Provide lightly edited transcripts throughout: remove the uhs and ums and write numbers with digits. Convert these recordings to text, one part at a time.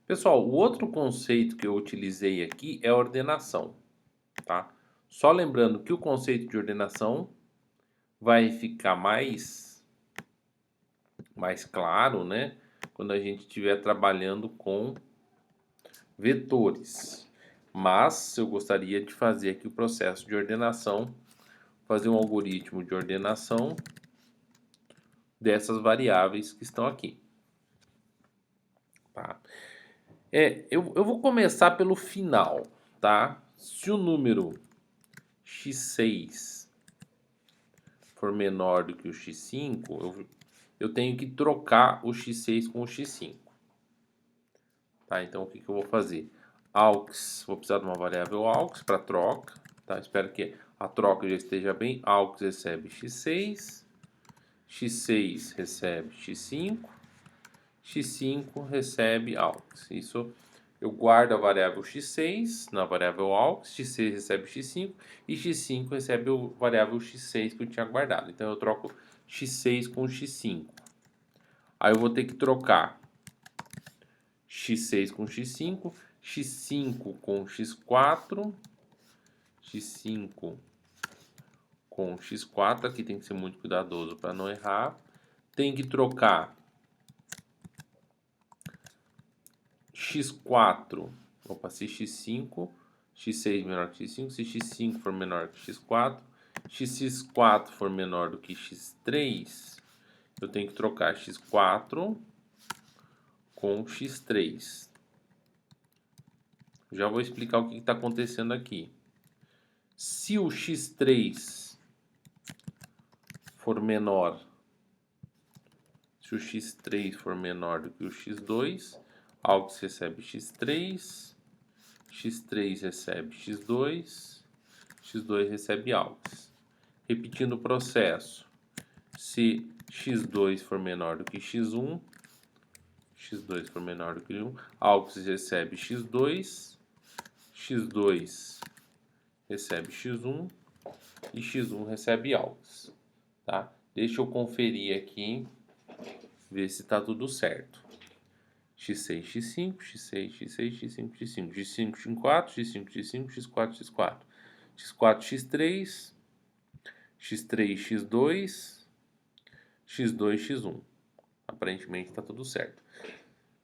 Pessoal, o outro conceito que eu utilizei aqui é a ordenação, tá? Só lembrando que o conceito de ordenação vai ficar mais claro, né? Quando a gente estiver trabalhando com vetores. Mas eu gostaria de fazer aqui o processo de ordenação, fazer um algoritmo de ordenação dessas variáveis que estão aqui, tá? Eu vou começar pelo final, tá? Se o número x6 for menor do que o x5, eu tenho que trocar o x6 com o x5. Tá? Então, o que eu vou fazer? Aux, vou precisar de uma variável aux para troca. Tá? Espero que a troca já esteja bem. Aux recebe x6, x6 recebe x5, x5 recebe aux. Isso eu guardo a variável x6 na variável aux, x6 recebe x5 e x5 recebe a variável x6 que eu tinha guardado. Então eu troco x6 com x5. Aí eu vou ter que trocar x6 com x5, x5 com x4, x5 com x4, aqui tem que ser muito cuidadoso para não errar. Tem que trocar x4, opa, se x5, x6 menor que x5, se x5 for menor que x4, x4 for menor do que x3, eu tenho que trocar x4 com x3. Já vou explicar o que está acontecendo aqui. Se o x3 for menor, se o x3 for menor do que o x2, aux recebe x3, x3 recebe x2, x2 recebe aux. Repetindo o processo, se x2 for menor do que x1, x2 for menor do que 1, aux recebe x2, x2 recebe x1 e x1 recebe aux, tá? Deixa eu conferir aqui, ver se está tudo certo. x6, x5, x6, x6, x5, x5, x5, x4, x5, x5, x4, x4, x4, x3, x3, x2, x2, x1. Aparentemente está tudo certo.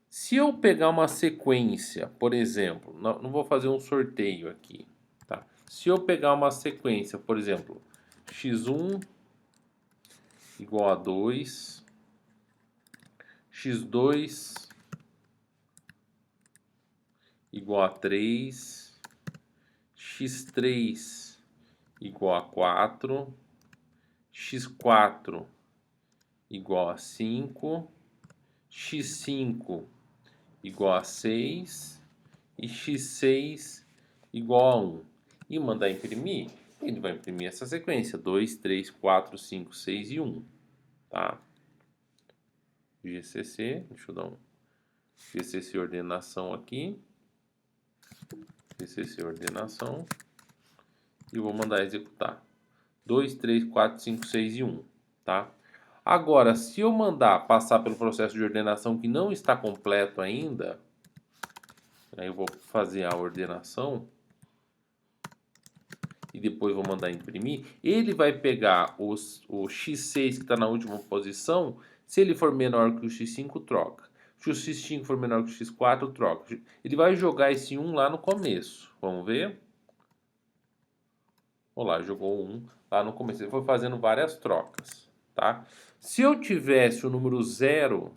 Se eu pegar uma sequência, por exemplo, não vou fazer um sorteio aqui, tá? Se eu pegar uma sequência, por exemplo, x1 igual a 2, x2 igual a 3, x3 igual a 4, x4 igual a 5, x5 igual a 6 e x6 igual a 1. E mandar imprimir, ele vai imprimir essa sequência, 2, 3, 4, 5, 6 e 1. Tá? GCC, deixa eu dar um GCC ordenação aqui. GCC ordenação. E vou mandar executar. 2, 3, 4, 5, 6 e 1. Tá? Agora, se eu mandar passar pelo processo de ordenação que não está completo ainda, aí eu vou fazer a ordenação e depois vou mandar imprimir, ele vai pegar o x6 que está na última posição, se ele for menor que o x5, troca. Se o x5 for menor que o x4, troca. Ele vai jogar esse 1 lá no começo. Vamos ver? Olha lá, jogou 1 lá no começo. Ele foi fazendo várias trocas, tá? Se eu tivesse o número 0,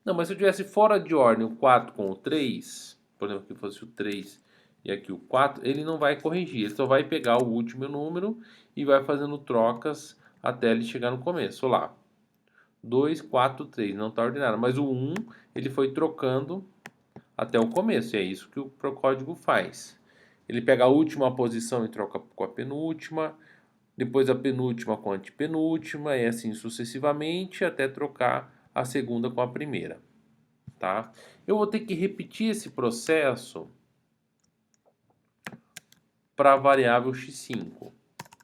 não, mas se eu tivesse fora de ordem o 4 com o 3, por exemplo, que fosse o 3 e aqui o 4, ele não vai corrigir, ele só vai pegar o último número e vai fazendo trocas até ele chegar no começo. Olha lá, 2, 4, 3, não está ordenado, mas o 1 ele foi trocando até o começo, e é isso que o código faz. Ele pega a última posição e troca com a penúltima, depois a penúltima com a antepenúltima, e assim sucessivamente, até trocar a segunda com a primeira. Tá? Eu vou ter que repetir esse processo para a variável x5.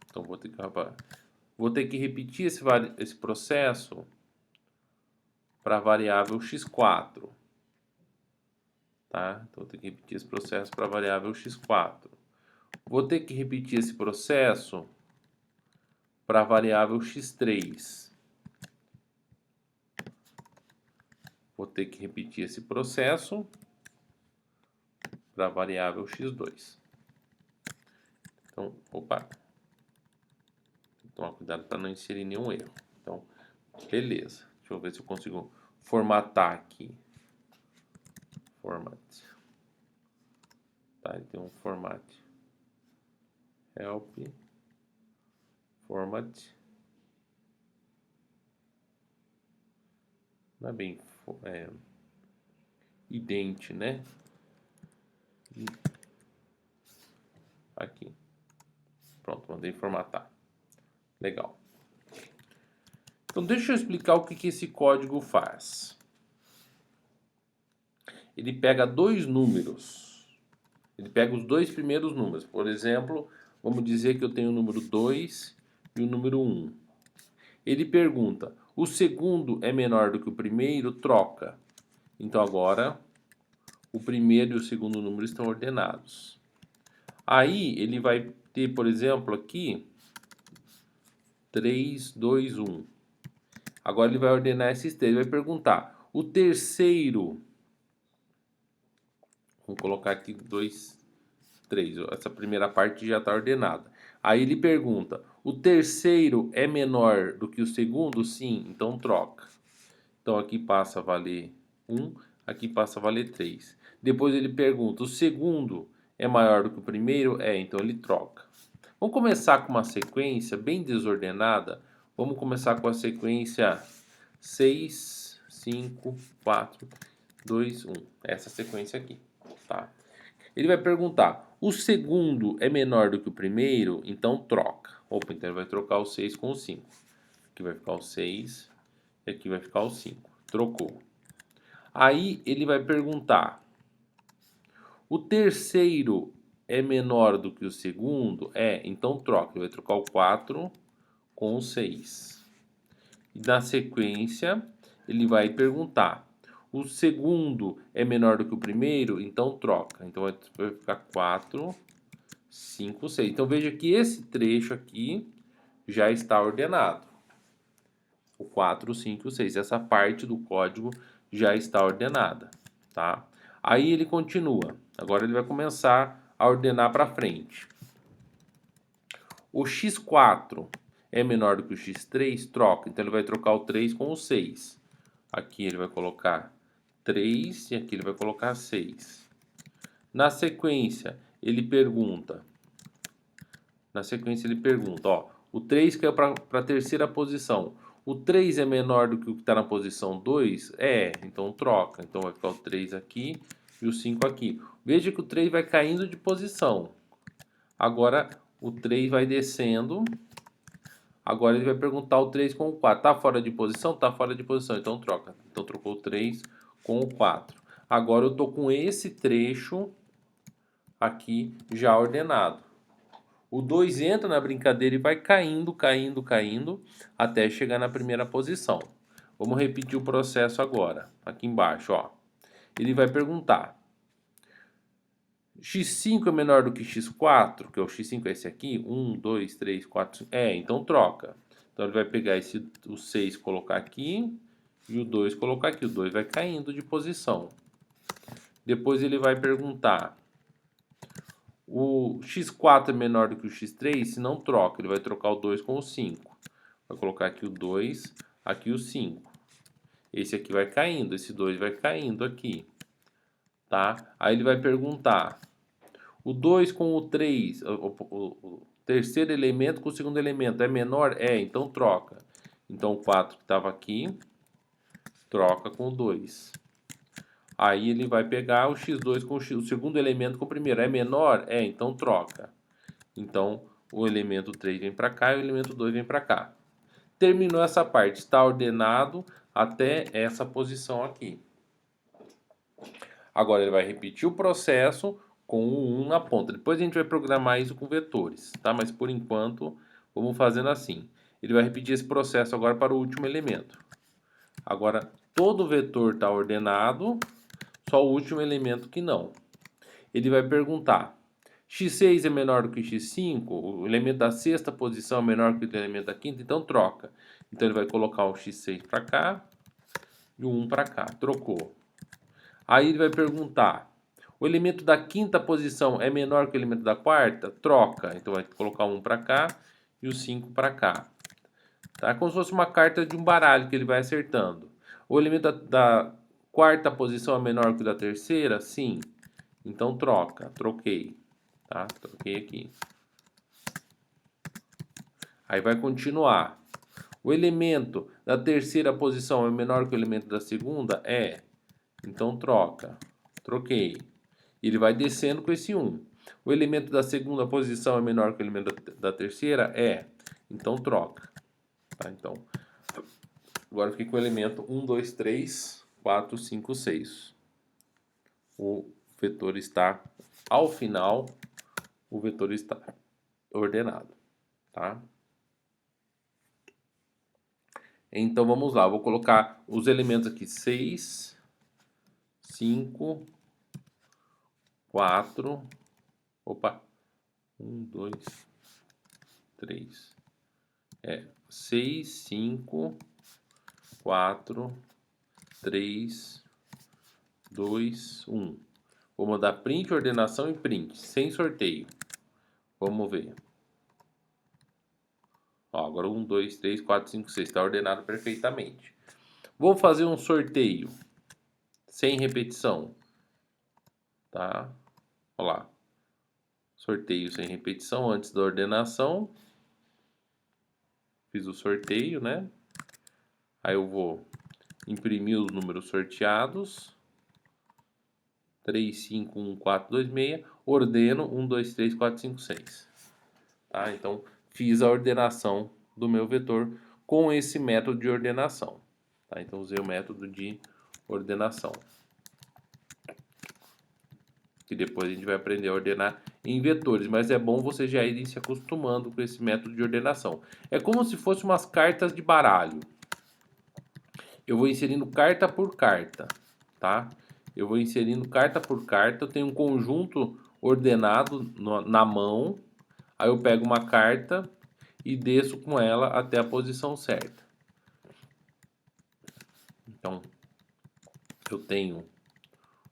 Então, vou ter que repetir esse processo para a variável x4. tá? Então, vou ter que repetir esse processo para a variável x4. Vou ter que repetir esse processo para a variável x3. Vou ter que repetir esse processo para a variável x2. Então, opa. Tem que tomar cuidado para não inserir nenhum erro. Então, beleza. Deixa eu ver se eu consigo formatar aqui. Format. Tá, ele tem um format. Help. Format. Não é bem ident, né? Aqui. Pronto, mandei formatar. Legal. Então, deixa eu explicar o que esse código faz. Ele pega dois números. Ele pega os dois primeiros números. Por exemplo, vamos dizer que eu tenho o número 2 e o número 1. Ele pergunta, o segundo é menor do que o primeiro? Troca. Então, agora, o primeiro e o segundo número estão ordenados. Aí, ele vai ter, por exemplo, aqui, 3, 2, 1. Agora, ele vai ordenar esses três. Ele vai perguntar, o terceiro... Vamos colocar aqui 2, 3. Essa primeira parte já está ordenada. Aí ele pergunta, o terceiro é menor do que o segundo? Sim, então troca. Então aqui passa a valer 1, aqui passa a valer 3. Depois ele pergunta, o segundo é maior do que o primeiro? É, então ele troca. Vamos começar com uma sequência bem desordenada. Vamos começar com a sequência 6, 5, 4, 2, 1. Essa sequência aqui. Tá? Ele vai perguntar, o segundo é menor do que o primeiro? Então troca. Opa, então ele vai trocar o 6 com o 5. Aqui vai ficar o 6 e aqui vai ficar o 5. Trocou. Aí ele vai perguntar, o terceiro é menor do que o segundo? É, então troca. Ele vai trocar o 4 com o 6. E na sequência, ele vai perguntar, o segundo é menor do que o primeiro? Então troca. Então vai ficar 4, 5, 6. Então veja que esse trecho aqui já está ordenado. O 4, 5, 6. Essa parte do código já está ordenada. Tá? Aí ele continua. Agora ele vai começar a ordenar para frente. O x4 é menor do que o x3? Troca. Então ele vai trocar o 3 com o 6. Aqui ele vai colocar 3 e aqui ele vai colocar 6. Na sequência, ele pergunta. Ó, o 3 caiu para a terceira posição. O 3 é menor do que o que está na posição 2? É, então troca. Então vai ficar o 3 aqui e o 5 aqui. Veja que o 3 vai caindo de posição. Agora o 3 vai descendo. Agora ele vai perguntar o 3 com o 4. Tá fora de posição? Tá fora de posição, então troca. Então trocou o 3 com o 4. Agora eu tô com esse trecho aqui já ordenado. O 2 entra na brincadeira e vai caindo, caindo, caindo, até chegar na primeira posição. Vamos repetir o processo agora. Aqui embaixo, ó. Ele vai perguntar, x5 é menor do que x4? Que o x5 é esse aqui? 1, 2, 3, 4, 5. É, então troca. Então ele vai pegar o 6 e colocar aqui, e o 2 colocar aqui. O 2 vai caindo de posição. Depois ele vai perguntar, o x4 é menor do que o x3? Se não troca, ele vai trocar o 2 com o 5. Vai colocar aqui o 2, aqui o 5. Esse aqui vai caindo, esse 2 vai caindo aqui. Tá? Aí ele vai perguntar, o 2 com o 3, o terceiro elemento com o segundo elemento é menor? É, então troca. Então o 4 que estava aqui, troca com o 2. Aí ele vai pegar o x2 com o segundo elemento com o primeiro. É menor? É, então troca. Então o elemento 3 vem para cá e o elemento 2 vem para cá. Terminou essa parte, está ordenado até essa posição aqui. Agora ele vai repetir o processo com o 1 na ponta. Depois a gente vai programar isso com vetores, tá? Mas por enquanto, vamos fazendo assim. Ele vai repetir esse processo agora para o último elemento. Agora, todo vetor está ordenado, Só o último elemento que não. Ele vai perguntar: x6 é menor do que x5? O elemento da sexta posição é menor que o elemento da quinta? Então troca. Então ele vai colocar o x6 para cá e o 1 para cá. Trocou. Aí ele vai perguntar: o elemento da quinta posição é menor que o elemento da quarta? Troca. Então vai colocar o 1 para cá e o 5 para cá. Tá? É como se fosse uma carta de um baralho que ele vai acertando. O elemento da quarta posição é menor que o da terceira? Sim. Então troca. Troquei. Tá? Troquei aqui. Aí vai continuar. O elemento da terceira posição é menor que o elemento da segunda? É. Então troca. Troquei. Ele vai descendo com esse 1. O elemento da segunda posição é menor que o elemento da terceira? É. Então troca. Tá? Então, agora eu fiquei com o elemento 1, 2, 3, 4, 5, 6. O vetor está, ao final, o vetor está ordenado. Tá? Então vamos lá, vou colocar os elementos aqui: 6, 5, 4, opa, 1, 2, 3, 6, 5, 4, 3, 2, 1. Vou mandar print, ordenação e print, sem sorteio. Vamos ver. Ó, agora 1, 2, 3, 4, 5, 6. Está ordenado perfeitamente. Vou fazer um sorteio sem repetição. Tá? Olha lá. Sorteio sem repetição antes da ordenação. Fiz o sorteio, né? Aí eu vou imprimir os números sorteados. 3, 5, 1, 4, 2, 6. Ordeno 1, 2, 3, 4, 5, 6. Tá? Então, fiz a ordenação do meu vetor com esse método de ordenação. Tá? Então, usei o método de ordenação. Que depois a gente vai aprender a ordenar em vetores, mas é bom vocês já irem se acostumando com esse método de ordenação. É como se fossem umas cartas de baralho. Eu vou inserindo carta por carta, tá? Eu vou inserindo carta por carta, eu tenho um conjunto ordenado na mão, aí eu pego uma carta e desço com ela até a posição certa. Então, eu tenho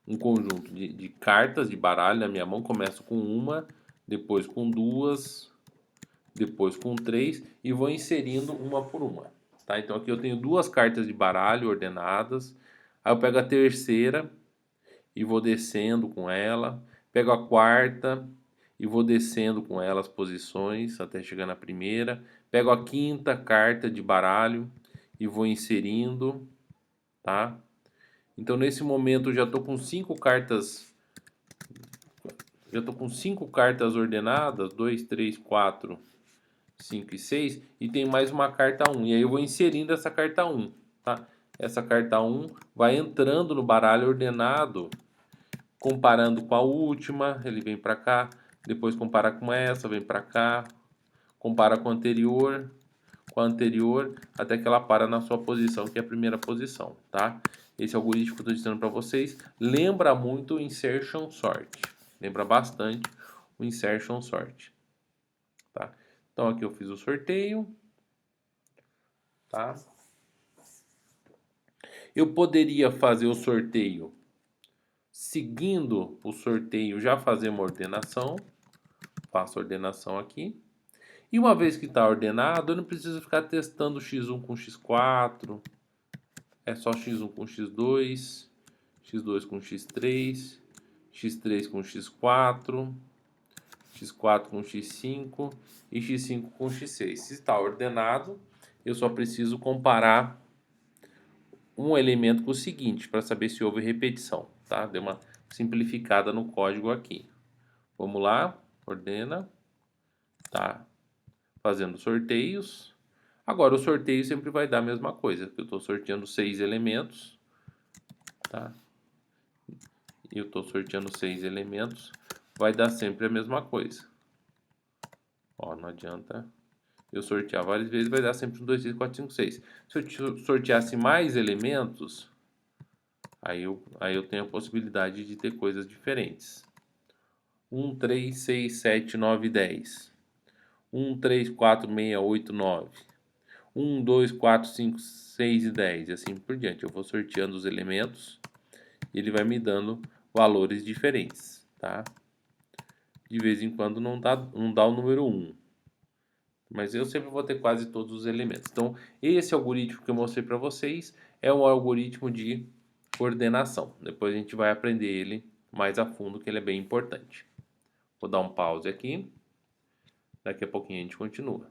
um conjunto de cartas de baralho na minha mão, começo com uma, depois com duas, depois com três e vou inserindo uma por uma. Tá? Então aqui eu tenho duas cartas de baralho ordenadas, aí eu pego a terceira e vou descendo com ela, pego a quarta e vou descendo com ela as posições até chegar na primeira, pego a quinta carta de baralho e vou inserindo, tá? Então nesse momento eu já estou com 5 cartas. Já estou com 5 cartas ordenadas, 2, 3, 4, 5 e 6, e tem mais uma carta 1. E aí eu vou inserindo essa carta 1, tá? Essa carta 1 vai entrando no baralho ordenado, comparando com a última, ele vem para cá, depois compara com essa, vem para cá, compara com a anterior, até que ela para na sua posição, que é a primeira posição, tá? Esse algoritmo que eu estou ensinando para vocês lembra muito o insertion sort. Lembra bastante o insertion sort, tá? Então aqui eu fiz o sorteio, tá? Eu poderia fazer o sorteio seguindo o sorteio, já fazer uma ordenação. Faço a ordenação aqui. E uma vez que está ordenado, eu não preciso ficar testando x1 com x4. É só x1 com x2, x2 com x3, x3 com x4, x4 com x5 e x5 com x6. Se está ordenado, eu só preciso comparar um elemento com o seguinte para saber se houve repetição, tá? Deu uma simplificada no código aqui. Vamos lá, ordena, tá? Fazendo sorteios. Agora o sorteio sempre vai dar a mesma coisa, porque eu estou sorteando 6 elementos, tá? E eu estou sorteando 6 elementos, vai dar sempre a mesma coisa. Ó, não adianta eu sortear várias vezes, vai dar sempre 1, 2, 3, 4, 5, 6. Se eu sorteasse mais elementos, Aí eu tenho a possibilidade de ter coisas diferentes. 1, 3, 6, 7, 9, 10. 1, 3, 4, 6, 8, 9. 1, 2, 4, 5, 6 e 10. E assim por diante. Eu vou sorteando os elementos e ele vai me dando valores diferentes, tá? De vez em quando não dá o número 1. Mas eu sempre vou ter quase todos os elementos. Então, esse algoritmo que eu mostrei para vocês é um algoritmo de coordenação. Depois a gente vai aprender ele mais a fundo, que ele é bem importante. Vou dar um pause aqui. Daqui a pouquinho a gente continua.